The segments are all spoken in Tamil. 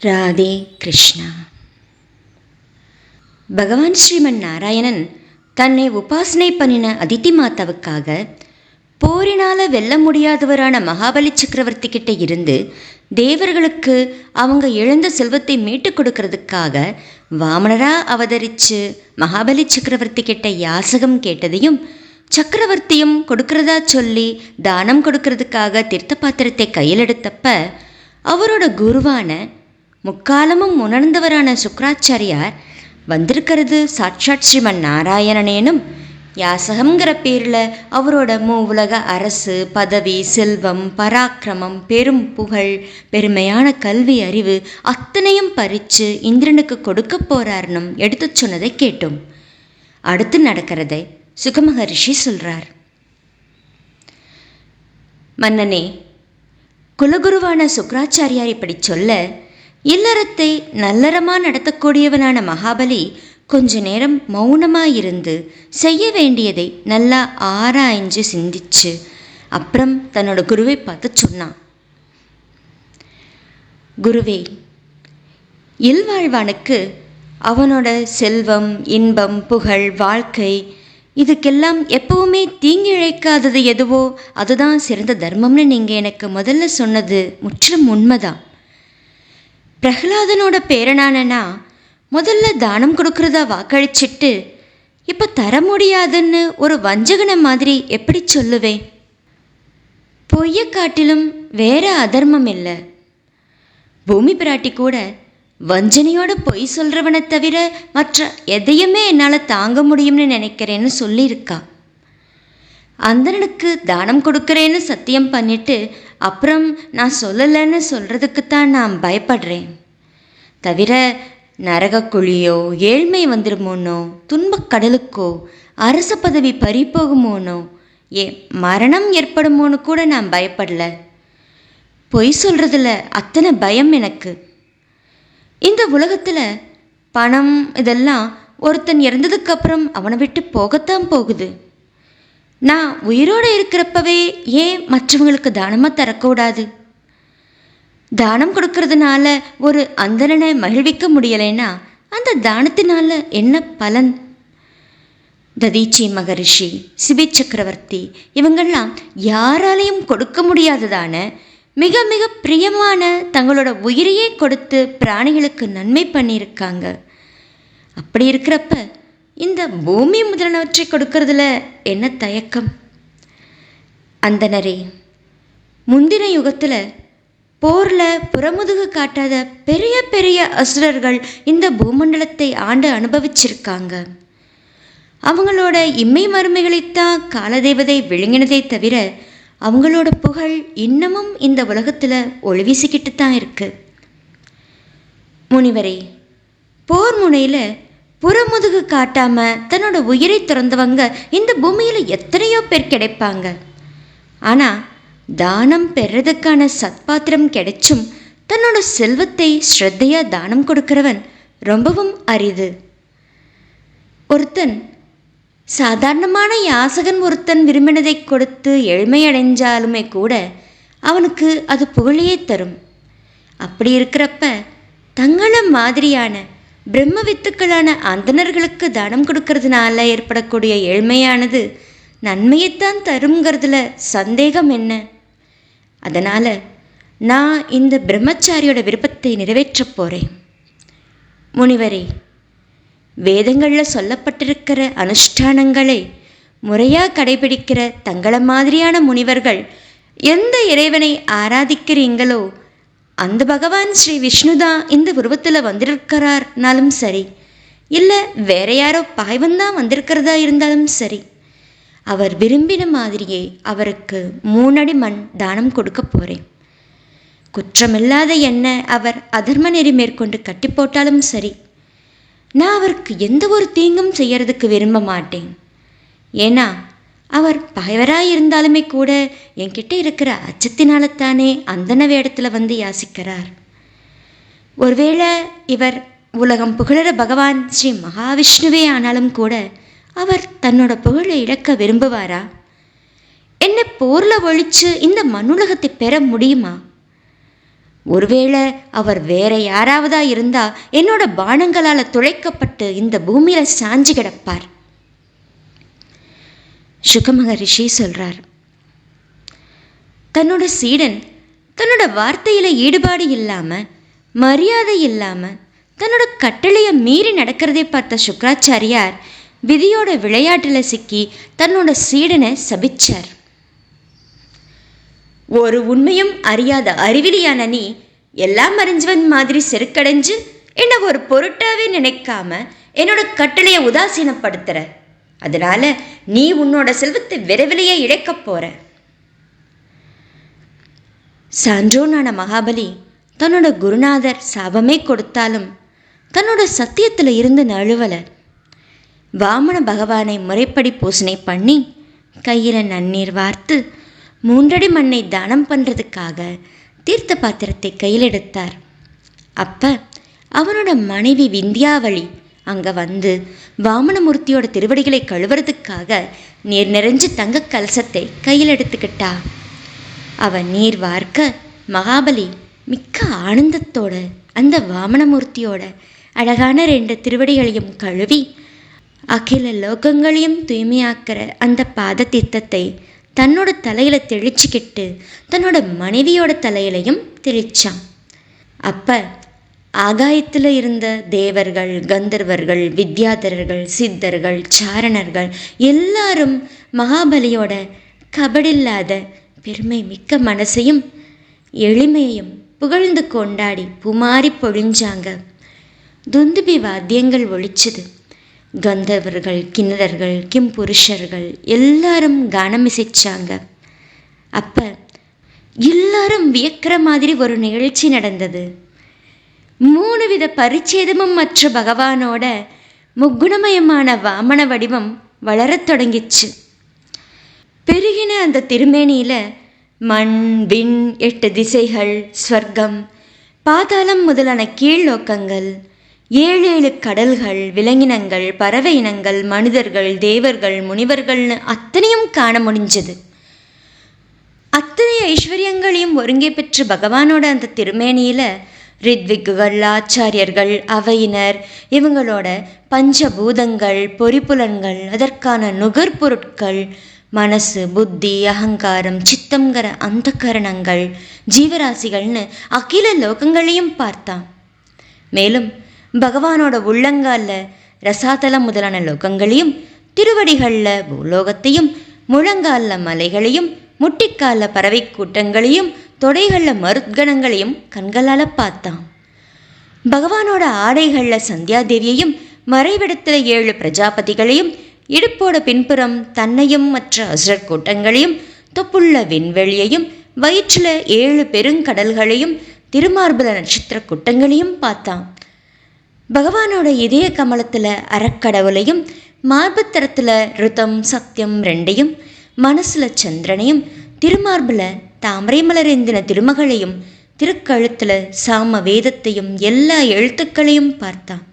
ராதே கிருஷ்ணா. பகவான் ஸ்ரீமன் நாராயணன் தன்னை உபாசனை பண்ணின அதித்தி மாதாவுக்காக போரினால் வெல்ல முடியாதவரான மகாபலி சக்கரவர்த்தி கிட்ட இருந்து தேவர்களுக்கு அவங்க இழந்த செல்வத்தை மீட்டு கொடுக்கறதுக்காக வாமனரா அவதரித்து மகாபலி சக்கரவர்த்தி கிட்ட யாசகம் கேட்டதையும் சக்கரவர்த்தியும் கொடுக்கறதா சொல்லி தானம் கொடுக்கறதுக்காக தீர்த்த பாத்திரத்தை கையில் எடுத்தப்ப அவரோட குருவான முக்காலமும் உணர்ந்தவரான சுக்கராச்சாரியார் வந்திருக்கிறது சாட்சாத் ஸ்ரீமன் நாராயணனேனும் யாசகம்ங்கிற பேரில் அவரோட உலக அரசு பதவி செல்வம் பராக்கிரமம் பெரும் புகழ் பெருமையான கல்வி அறிவு அத்தனையும் பறித்து இந்திரனுக்கு கொடுக்க போறாருனும் எடுத்து சொன்னதை கேட்டோம். அடுத்து நடக்கிறதை சுகமகரிஷி சொல்றார். மன்னனே, குலகுருவான சுக்கராச்சாரியார் இப்படி சொல்ல இல்லறத்தை நல்லறமாக நடத்தக்கூடியவனான மகாபலி கொஞ்ச நேரம் மௌனமாயிருந்து செய்ய வேண்டியதை நல்லா ஆராய்ஞ்சு சிந்திச்சு அப்புறம் தன்னோட குருவை பார்த்து சொன்னான். குருவே, இல்வாழ்வானுக்கு அவனோட செல்வம் இன்பம் புகழ் வாழ்க்கை இதுக்கெல்லாம் எப்பவுமே தீங்கு இழைக்காதது எதுவோ அதுதான் சிறந்த தர்மம்னு நீங்கள் எனக்கு முதல்ல சொன்னது முற்றிலும் உண்மைதான். பிரகலாதனோட பேரனானா முதல்ல தானம் கொடுக்கறதா வாக்களிச்சிட்டு இப்போ தர முடியாதுன்னு ஒரு வஞ்சகனை மாதிரி எப்படி சொல்லுவேன்? பொய்யை காட்டிலும் வேற அதர்மம் இல்லை. பூமி பிராட்டி கூட வஞ்சனையோட பொய் சொல்கிறவனை தவிர மற்ற எதையுமே என்னால் தாங்க முடியும்னு நினைக்கிறேன்னு சொல்லியிருக்கா. அந்தனுக்கு தானம் கொடுக்குறேன்னு சத்தியம் பண்ணிட்டு அப்புறம் நான் சொல்லலைன்னு சொல்கிறதுக்குத்தான் நான் பயப்படுறேன். தவிர நரகக்குழியோ ஏழ்மை வந்துடுமோனோ துன்பக்கடலுக்கோ அரச பதவி பறிப்போகுமோனோ மரணம் ஏற்படுமோன்னு கூட நான் பயப்படல. பொய் சொல்கிறதுல அத்தனை பயம் எனக்கு. இந்த உலகத்தில் பணம் இதெல்லாம் ஒருத்தன் இறந்ததுக்கப்புறம் அவனை விட்டு போகத்தான் போகுது. நான் உயிரோடு இருக்கிறப்பவே ஏன் மற்றவங்களுக்கு தானமாக தரக்கூடாது? தானம் கொடுக்கறதுனால ஒரு அந்தணனை மகிழ்விக்க முடியலைன்னா அந்த தானத்தினால என்ன பலன்? ததீச்சி மகரிஷி, சிபி சக்கரவர்த்தி இவங்கெல்லாம் யாராலையும் கொடுக்க முடியாததான மிக மிக பிரியமான தங்களோட உயிரையே கொடுத்து பிராணிகளுக்கு நன்மை பண்ணியிருக்காங்க. அப்படி இருக்கிறப்ப இந்த பூமி முதலானவற்றை கொடுக்கறதுல என்ன தயக்கம்? அந்தனரே, முந்தின யுகத்தில் போரில் புறமுதுகு காட்டாத பெரிய பெரிய அசுரர்கள் இந்த பூமண்டலத்தை ஆண்டு அனுபவிச்சிருக்காங்க. அவங்களோட இம்மை மருமைகளைத்தான் காலதேவதை விழுங்கினதை தவிர அவங்களோட புகழ் இன்னமும் இந்த உலகத்தில் ஒளி வீசிக்கிட்டு தான் இருக்கு. முனிவரே, போர் முனையில் புறமுதுகு காட்டாம தன்னோட உயிரை துறந்தவங்க இந்த பூமியில் எத்தனையோ பேர் கிடைப்பாங்க. ஆனால் தானம் பெறதுக்கான சத்பாத்திரம் கிடைச்சும் தன்னோட செல்வத்தை ஸ்ரத்தையாக தானம் கொடுக்கிறவன் ரொம்பவும் அரிது. ஒருத்தன் சாதாரணமான யாசகன் ஒருத்தன் விரும்பினதை கொடுத்து எளிமையடைஞ்சாலுமே கூட அவனுக்கு அது புகழையே தரும். அப்படி இருக்கிறப்ப தங்களை மாதிரியான பிரம்ம வித்துக்களான அந்தணர்களுக்கு தானம் கொடுக்கறதுனால ஏற்படக்கூடிய ஏழ்மையானது நன்மையைத்தான் தருங்கிறதுல சந்தேகம் என்ன? அதனால் நான் இந்த பிரம்மச்சாரியோட விருப்பத்தை நிறைவேற்றப் போகிறேன். முனிவரே, வேதங்களில் சொல்லப்பட்டிருக்கிற அனுஷ்டானங்களை முறையாக கடைபிடிக்கிற தங்களை மாதிரியான முனிவர்கள் எந்த இறைவனை ஆராதிக்கிறீங்களோ அந்த பகவான் ஸ்ரீ விஷ்ணு தான் இந்த உருவத்தில் வந்திருக்கிறார்னாலும் சரி, இல்லை வேற யாரோ பகைவன்தான் வந்திருக்கிறதா இருந்தாலும் சரி, அவர் விரும்பின மாதிரியே அவருக்கு 3 அடி மண் தானம் கொடுக்க போகிறேன். குற்றமில்லாத என்ன அவர் அதர்ம நெறி மேற்கொண்டு கட்டி போட்டாலும் சரி, நான் அவருக்கு எந்த ஒரு தீங்கும் செய்யறதுக்கு விரும்ப மாட்டேன். ஏன்னா அவர் பகைவராக இருந்தாலுமே கூட என்கிட்ட இருக்கிற அச்சத்தினால்தானே அந்தன வேடத்தில் வந்து யாசிக்கிறார். ஒருவேளை இவர் உலகம் புகழற பகவான் ஸ்ரீ மகாவிஷ்ணுவே ஆனாலும் கூட அவர் தன்னோட புகழை இழக்க விரும்புவாரா? என்னை போரில் ஒழித்து இந்த மண்ணுலகத்தை பெற முடியுமா? ஒருவேளை அவர் வேற யாராவதா இருந்தா என்னோட பானங்களால் துளைக்கப்பட்டு இந்த பூமியில சாஞ்சு கிடப்பார். சுகமகரிஷி சொல்றார், தன்னோட சீடன் தன்னோட வார்த்தையில ஈடுபாடு இல்லாம, மரியாதை இல்லாம, தன்னோட கட்டளைய மீறி நடக்கிறதை பார்த்த சுக்ராச்சாரியார் விதியோட விளையாட்டுல சிக்கி தன்னோட சீடனை சபிச்சார். ஒரு உண்மையும் அறியாத அறிவிலியான நீ எல்லாம் அறிஞ்சவன் மாதிரி செருக்கடைஞ்சு என்ன ஒரு பொருட்டாவே நினைக்காம என்னோட கட்டளைய உதாசீனப்படுத்துற. அதனால நீ உன்னோட செல்வத்தை விரைவிலேயே இழக்கப் போற. சான்றோனான மகாபலி தன்னோட குருநாதர் சாபமே கொடுத்தாலும் தன்னோட சத்தியத்தில் இருந்து நழுவல. வாமன பகவானை முறைப்படி பூசனை பண்ணி கையில் நன்னீர் வார்த்து 3 அடி மண்ணை தானம் பண்ணுறதுக்காக தீர்த்த பாத்திரத்தை கையில் எடுத்தார். அப்போ அவனோட மனைவி விந்தியாவளி அங்கே வந்து வாமனமூர்த்தியோட திருவடிகளை கழுவுறதுக்காக நீர் நிறைஞ்சு தங்க கலசத்தை கையில் எடுத்துக்கிட்டா. அவன் நீர் வார்க்க மகாபலி மிக்க ஆனந்தத்தோட அந்த வாமனமூர்த்தியோட அழகான 2 திருவடிகளையும் கழுவி அகில லோகங்களையும் தூய்மையாக்கிற அந்த பாத தீர்த்தத்தை தன்னோட தலையில தெளிச்சுக்கிட்டு தன்னோட மனைவியோட தலையிலையும் தெளிச்சான். அப்ப ஆகாயத்தில் இருந்த தேவர்கள், கந்தர்வர்கள், வித்யாதரர்கள், சித்தர்கள், சாரணர்கள் எல்லாரும் மகாபலியோட கபடில்லாத பெருமை மிக்க மனசையும் எளிமையையும் புகழ்ந்து கொண்டாடி புமாரி பொழிஞ்சாங்க. துந்துபி வாத்தியங்கள் ஒழிச்சது. கந்தர்வர்கள், கிண்ணறர்கள், கிம்புருஷர்கள் எல்லாரும் கானமிசைச்சாங்க. அப்ப எல்லாரும் வியக்கிற மாதிரி ஒரு நிகழ்ச்சி நடந்தது. 3 வித பரிச்சேதமும் மற்ற பகவானோட முக்குணமயமான வாமன வடிவம் வளரத் தொடங்கிச்சு. பெருகின அந்த திருமேனியில மண், விண், 8 திசைகள், ஸ்வர்க்கம், பாதாளம் முதலான கீழ்லோக்கங்கள், 7 கடல்கள், விலங்கினங்கள், பறவை இனங்கள், மனிதர்கள், தேவர்கள், முனிவர்கள்னு அத்தனையும் காண முடிஞ்சது. அத்தனை ஐஸ்வர்யங்களையும் ஒருங்கே பெற்ற பகவானோட அந்த திருமேனியில ரித்விக்குகள், ஆச்சாரியர்கள், அவையினர், இவங்களோட பஞ்சபூதங்கள், பொறிப்புலன்கள், அதற்கான நுகர்பொருட்கள், மனசு, புத்தி, அகங்காரம், சித்தங்கிற அந்த கரணங்கள், ஜீவராசிகள்னு அகில லோகங்களையும் பார்த்தான். மேலும் பகவானோட உள்ளங்கால ரசாதலம் முதலான லோகங்களையும், திருவடிகளில் பூலோகத்தையும், முழங்கால மலைகளையும், முட்டிக்கால பறவை கூட்டங்களையும், தொடைகளில் மருத்கணங்களையும் கண்களால் பார்த்தான். பகவானோட ஆடைகளில் சந்தியாதேவியையும், மறைவிடத்தில் 7 பிரஜாபதிகளையும், இடுப்போட பின்புறம் தன்னையும் மற்ற அசுரர் கூட்டங்களையும், தொப்புள்ள விண்வெளியையும், வயிற்றில் 7 பெருங்கடல்களையும், திருமார்பல நட்சத்திர கூட்டங்களையும் பார்த்தான். பகவானோட இதய கமலத்தில் அறக்கடவுளையும், மார்புத்தரத்தில் ருதம், சத்தியம் 2ஐயும், மனசில் சந்திரனையும், திருமார்பில் தாமரை மலரேந்தின திருமகளையும், திருக்கழுத்தில் சாம வேதத்தையும் எல்லா எழுத்துக்களையும் பார்த்தான்.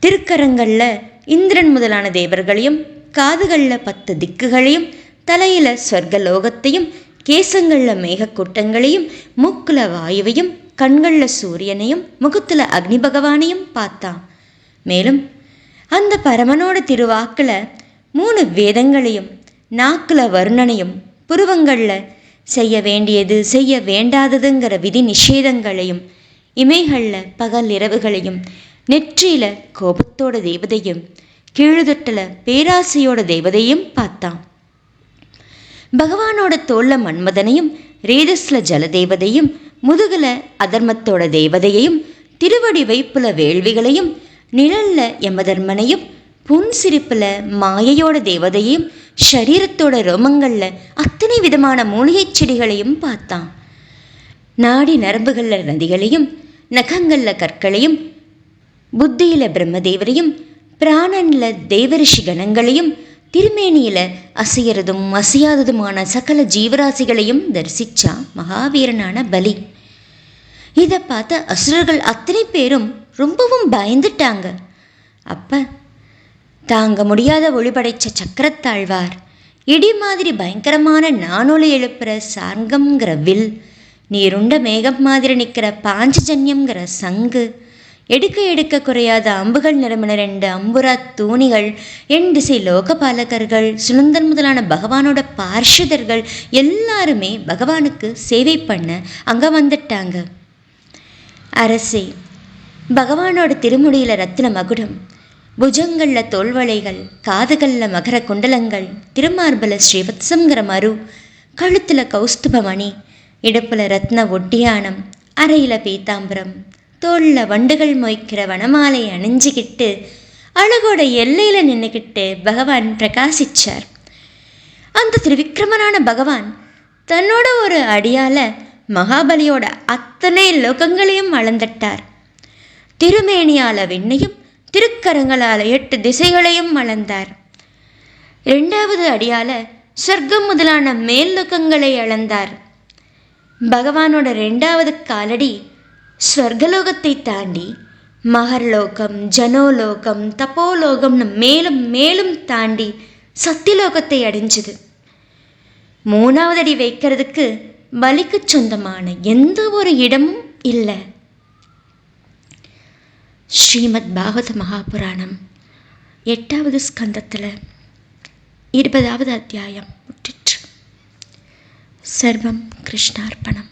திருக்கரங்களில் இந்திரன் முதலான தேவர்களையும், காதுகளில் 10 திக்குகளையும், தலையில் ஸ்வர்கலோகத்தையும், கேசங்களில் மேகக்கூட்டங்களையும், மூக்கில் வாயுவையும், கண்களில் சூரியனையும், முகத்தில் அக்னி பகவானையும் பார்த்தான். மேலும் அந்த பரமனோட திருவாக்கில் 3 வேதங்களையும், நாக்கில் வர்ணனையும், புருவங்களில் செய்ய வேண்டியது செய்ய வேண்டாததுங்கிற விதி நிஷேதங்களையும், இமைகளில் பகல் இரவுகளையும், நெற்றியில கோபத்தோட தெய்வதையும், கீழுதொட்டில் பேராசையோட தெய்வதையும் பார்த்தான். பகவானோட தோல்ல மன்மதனையும், ரேதஸ்ல ஜலதேவதையும், முதுகுல அதர்மத்தோட தேவதையையும், திருவடி வைப்புல வேள்விகளையும், நிழல்ல யமதர்மனையும், புன்சிரிப்புல மாயையோட தேவதையும், ஷரீரத்தோட ரோமங்கள்ல அத்தனை விதமான மூலிகை செடிகளையும் பார்த்தான். நாடி நரம்புகளில் நதிகளையும், நகங்களில் கற்களையும், புத்தியில் பிரம்மதேவரையும், பிராணனில் தேவரிஷி கணங்களையும், திருமேனியில் அசையறதும் அசையாததுமான சகல ஜீவராசிகளையும் தரிசிச்சா மகாவீரனான பலி. இதை பார்த்த அசுரர்கள் அத்தனை பேரும் ரொம்பவும் பயந்துட்டாங்க. அப்போ தாங்க முடியாத ஒளிபடைச்ச சக்கரத்தாழ்வார் இடி மாதிரி பயங்கரமான நானொலி எழுப்புற சார்கம்ங்கிற வில் நீருண்ட மேகம் மாதிரி நிற்கிற பாஞ்சஜன்யம்ங்கிற சங்கு, எடுக்க எடுக்க குறையாத அம்புகள் நிரம்பின 2 அம்புரா தூணிகள், 8 திசை லோகபாலகர்கள், சுனந்தன் முதலான பகவானோட பார்ஷதர்கள் எல்லாருமே பகவானுக்கு சேவை பண்ண அங்கே வந்துட்டாங்க. அரசே, பகவானோட திருமுடியில் ரத்தின மகுடம், புஜங்களில் தோல்வளைகள், காதுகளில் மகர குண்டலங்கள், திருமார்பல ஸ்ரீவத்சங்கிற மரு, கழுத்தில் கௌஸ்துபமணி, இடுப்பில் ரத்ன ஒட்டியானம், அறையில் பீதாம்பரம், தோளில் வண்டுகள் மொய்க்கிற வனமாலை அணிஞ்சிக்கிட்டு அழகோட எல்லையில் நின்றுக்கிட்டு பகவான் பிரகாசிச்சார். அந்த திருவிக்கிரமனான பகவான் தன்னோட ஒரு அடியால் மகாபலியோட அத்தனை லோகங்களையும் அளந்துட்டார். திருமேனியால் விண்ணையும் திருக்கரங்களால் 8 திசைகளையும் அளந்தார். 2வது அடியால் சொர்க்கம் முதலான மேல் லோகங்களை அளந்தார். பகவானோட 2வது காலடி ஸ்வர்கலோகத்தை தாண்டி மகர்லோகம், ஜனோலோகம், தப்போலோகம்னு மேலும் மேலும் தாண்டி சத்தியலோகத்தை அடைஞ்சுது. 3வது அடி வைக்கிறதுக்கு பலிக்கு சொந்தமான எந்த ஒரு இடமும் இல்லை. ஸ்ரீமத் பாகவத மகாபுராணம் 8வது ஸ்கந்தத்தில் 20வது அத்தியாயம் முற்றிற்று. சர்வம் கிருஷ்ணார்ப்பணம்.